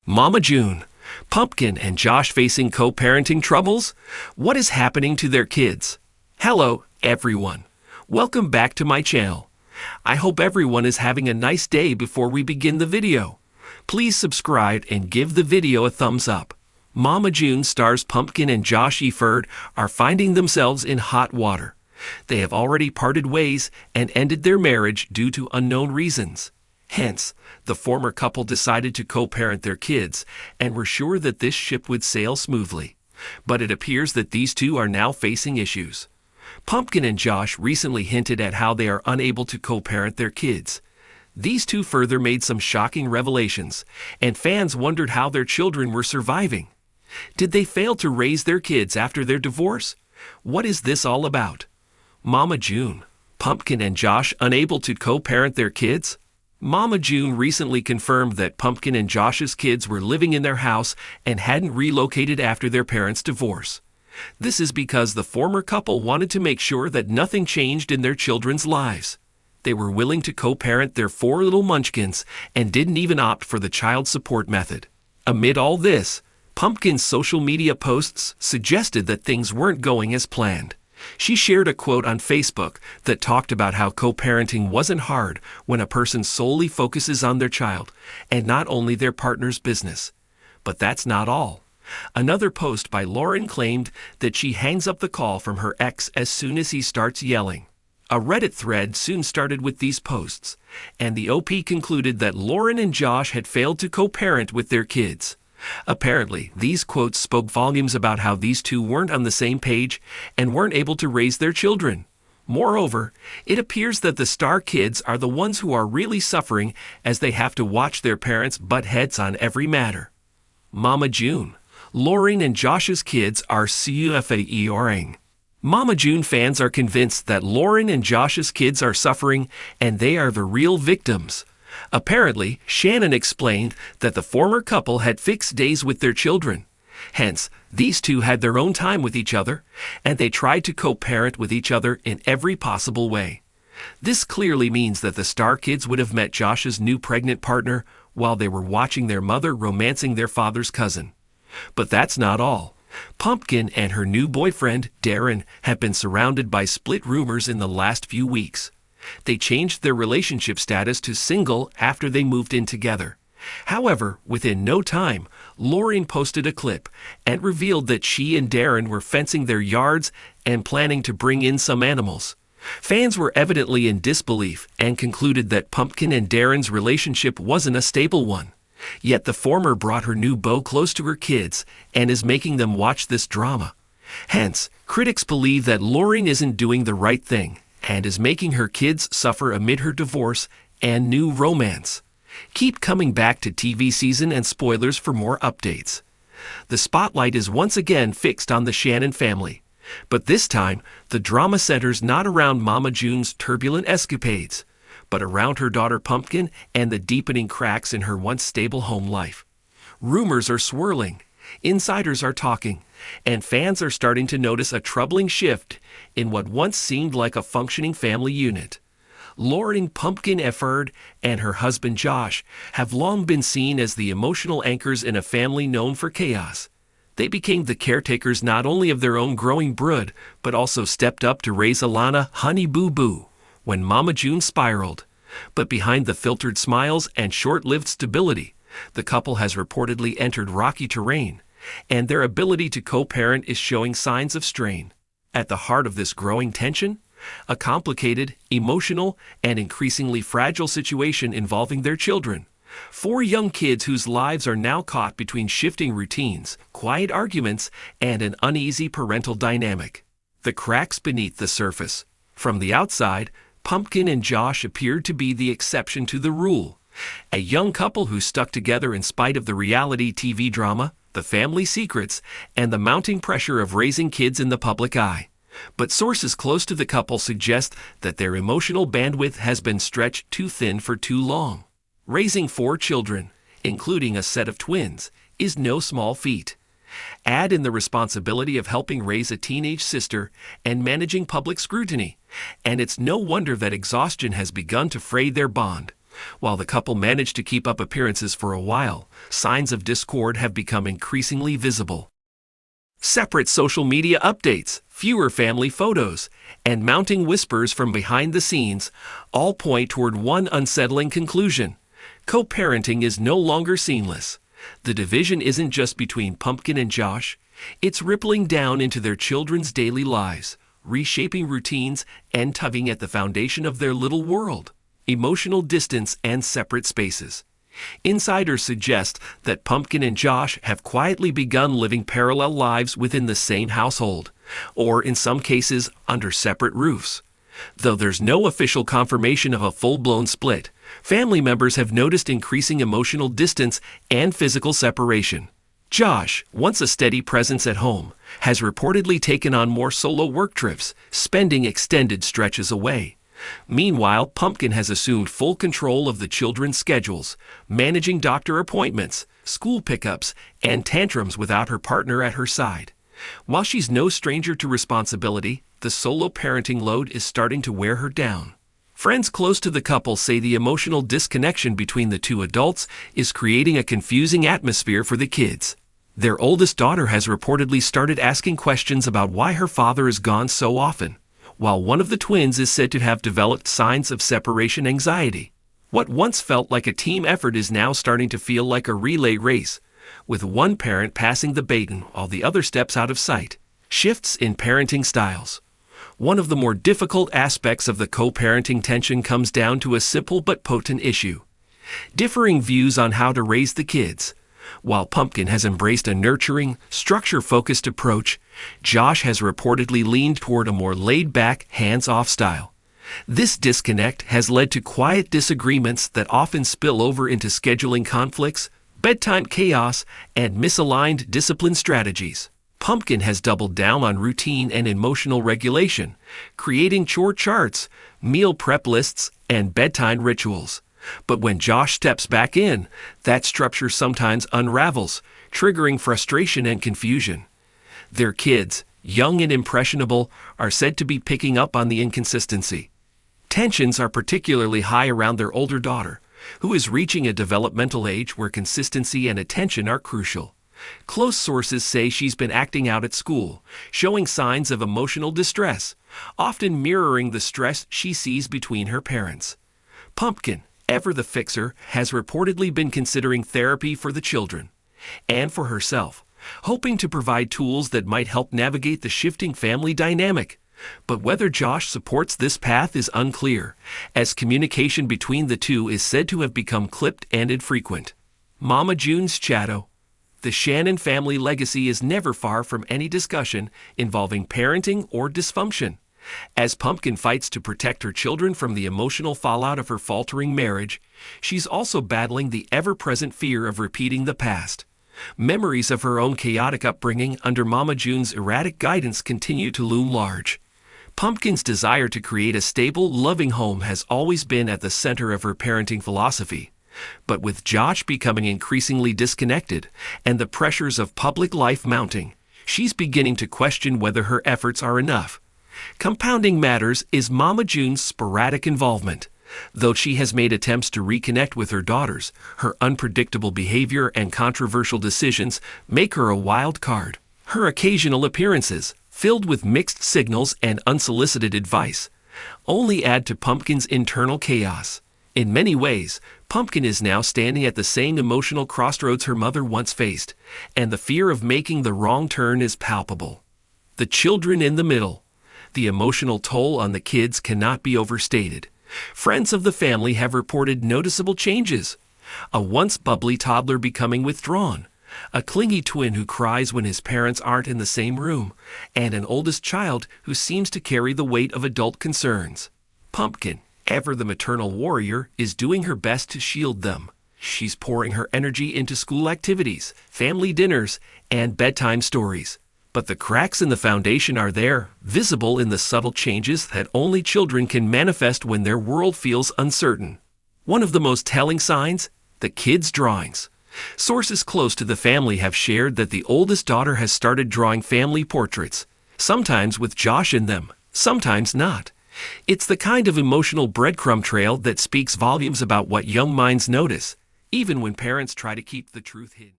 Mama June, Pumpkin and Josh facing co-parenting troubles? What is happening to their kids? Hello, everyone. Welcome back to my channel. I hope everyone is having a nice day before we begin the video. Please subscribe and give the video a thumbs up. Mama June stars Pumpkin and Josh Eford are finding themselves in hot water. They have already parted ways and ended their marriage due to unknown reasons. Hence, the former couple decided to co-parent their kids and were sure that this ship would sail smoothly. But it appears that these two are now facing issues. Pumpkin and Josh recently hinted at how they are unable to co-parent their kids. These two further made some shocking revelations, and fans wondered how their children were surviving. Did they fail to raise their kids after their divorce? What is this all about? Mama June, Pumpkin and Josh unable to co-parent their kids? Mama June recently confirmed that Pumpkin and Josh's kids were living in their house and hadn't relocated after their parents' divorce. This is because the former couple wanted to make sure that nothing changed in their children's lives. They were willing to co-parent their 4 little munchkins and didn't even opt for the child support method. Amid all this, Pumpkin's social media posts suggested that things weren't going as planned. She shared a quote on Facebook that talked about how co-parenting wasn't hard when a person solely focuses on their child and not only their partner's business. But that's not all. Another post by Lauren claimed that she hangs up the call from her ex as soon as he starts yelling. A Reddit thread soon started with these posts, and the OP concluded that Lauren and Josh had failed to co-parent with their kids. Apparently, these quotes spoke volumes about how these two weren't on the same page and weren't able to raise their children. Moreover, it appears that the star kids are the ones who are really suffering as they have to watch their parents butt heads on every matter. Mama June, Lauren and Josh's kids are suffering. Mama June fans are convinced that Lauren and Josh's kids are suffering and they are the real victims. Apparently, Shannon explained that the former couple had fixed days with their children. Hence, these two had their own time with each other, and they tried to co-parent with each other in every possible way. This clearly means that the star kids would have met Josh's new pregnant partner while they were watching their mother romancing their father's cousin. But that's not all. Pumpkin and her new boyfriend, Darren, have been surrounded by split rumors in the last few weeks. They changed their relationship status to single after they moved in together. However, within no time, Lauren posted a clip and revealed that she and Darren were fencing their yards and planning to bring in some animals. Fans were evidently in disbelief and concluded that Pumpkin and Darren's relationship wasn't a stable one. Yet the former brought her new beau close to her kids and is making them watch this drama. Hence, critics believe that Lauren isn't doing the right thing and is making her kids suffer amid her divorce and new romance. Keep coming back to TV Season and spoilers for more updates. The spotlight is once again fixed on the Shannon family, but this time the drama centers not around Mama June's turbulent escapades, but around her daughter Pumpkin and the deepening cracks in her once stable home life. Rumors are swirling, insiders are talking, and fans are starting to notice a troubling shift in what once seemed like a functioning family unit. Lauren Pumpkin Eford and her husband Josh have long been seen as the emotional anchors in a family known for chaos. They became the caretakers not only of their own growing brood, but also stepped up to raise Alana Honey Boo Boo when Mama June spiraled. But behind the filtered smiles and short-lived stability, the couple has reportedly entered rocky terrain, and their ability to co-parent is showing signs of strain. At the heart of this growing tension, a complicated, emotional, and increasingly fragile situation involving their children. 4 young kids whose lives are now caught between shifting routines, quiet arguments, and an uneasy parental dynamic. The cracks beneath the surface. From the outside, Pumpkin and Josh appeared to be the exception to the rule. A young couple who stuck together in spite of the reality TV drama, the family secrets, and the mounting pressure of raising kids in the public eye. But sources close to the couple suggest that their emotional bandwidth has been stretched too thin for too long. Raising 4 children, including a set of twins, is no small feat. Add in the responsibility of helping raise a teenage sister and managing public scrutiny, and it's no wonder that exhaustion has begun to fray their bond. While the couple managed to keep up appearances for a while, signs of discord have become increasingly visible. Separate social media updates, fewer family photos, and mounting whispers from behind the scenes all point toward one unsettling conclusion. Co-parenting is no longer seamless. The division isn't just between Pumpkin and Josh, it's rippling down into their children's daily lives, reshaping routines and tugging at the foundation of their little world: emotional distance and separate spaces. Insiders suggest that Pumpkin and Josh have quietly begun living parallel lives within the same household, or in some cases under separate roofs. Though there's no official confirmation of a full-blown split, family members have noticed increasing emotional distance and physical separation. Josh, once a steady presence at home, has reportedly taken on more solo work trips, spending extended stretches away. Meanwhile, Pumpkin has assumed full control of the children's schedules, managing doctor appointments, school pickups, and tantrums without her partner at her side. While she's no stranger to responsibility, the solo parenting load is starting to wear her down. Friends close to the couple say the emotional disconnection between the two adults is creating a confusing atmosphere for the kids. Their oldest daughter has reportedly started asking questions about why her father is gone so often, while one of the twins is said to have developed signs of separation anxiety. What once felt like a team effort is now starting to feel like a relay race, with one parent passing the baton while the other steps out of sight. Shifts in parenting styles. One of the more difficult aspects of the co-parenting tension comes down to a simple but potent issue: differing views on how to raise the kids. While Pumpkin has embraced a nurturing, structure-focused approach, Josh has reportedly leaned toward a more laid-back, hands-off style. This disconnect has led to quiet disagreements that often spill over into scheduling conflicts, bedtime chaos, and misaligned discipline strategies. Pumpkin has doubled down on routine and emotional regulation, creating chore charts, meal prep lists, and bedtime rituals. But when Josh steps back in, that structure sometimes unravels, triggering frustration and confusion. Their kids, young and impressionable, are said to be picking up on the inconsistency. Tensions are particularly high around their older daughter, who is reaching a developmental age where consistency and attention are crucial. Close sources say she's been acting out at school, showing signs of emotional distress, often mirroring the stress she sees between her parents. Pumpkin, ever the fixer, has reportedly been considering therapy for the children and for herself, hoping to provide tools that might help navigate the shifting family dynamic. But whether Josh supports this path is unclear, as communication between the two is said to have become clipped and infrequent. Mama June's shadow. The Shannon family legacy is never far from any discussion involving parenting or dysfunction. As Pumpkin fights to protect her children from the emotional fallout of her faltering marriage, she's also battling the ever-present fear of repeating the past. Memories of her own chaotic upbringing under Mama June's erratic guidance continue to loom large. Pumpkin's desire to create a stable, loving home has always been at the center of her parenting philosophy. But with Josh becoming increasingly disconnected and the pressures of public life mounting, she's beginning to question whether her efforts are enough. Compounding matters is Mama June's sporadic involvement. Though she has made attempts to reconnect with her daughters, her unpredictable behavior and controversial decisions make her a wild card. Her occasional appearances, filled with mixed signals and unsolicited advice, only add to Pumpkin's internal chaos. In many ways, Pumpkin is now standing at the same emotional crossroads her mother once faced, and the fear of making the wrong turn is palpable. The children in the middle. The emotional toll on the kids cannot be overstated. Friends of the family have reported noticeable changes. A once bubbly toddler becoming withdrawn, a clingy twin who cries when his parents aren't in the same room, and an oldest child who seems to carry the weight of adult concerns. Pumpkin, ever the maternal warrior, is doing her best to shield them. She's pouring her energy into school activities, family dinners, and bedtime stories. But the cracks in the foundation are there, visible in the subtle changes that only children can manifest when their world feels uncertain. One of the most telling signs? The kids' drawings. Sources close to the family have shared that the oldest daughter has started drawing family portraits, sometimes with Josh in them, sometimes not. It's the kind of emotional breadcrumb trail that speaks volumes about what young minds notice, even when parents try to keep the truth hidden.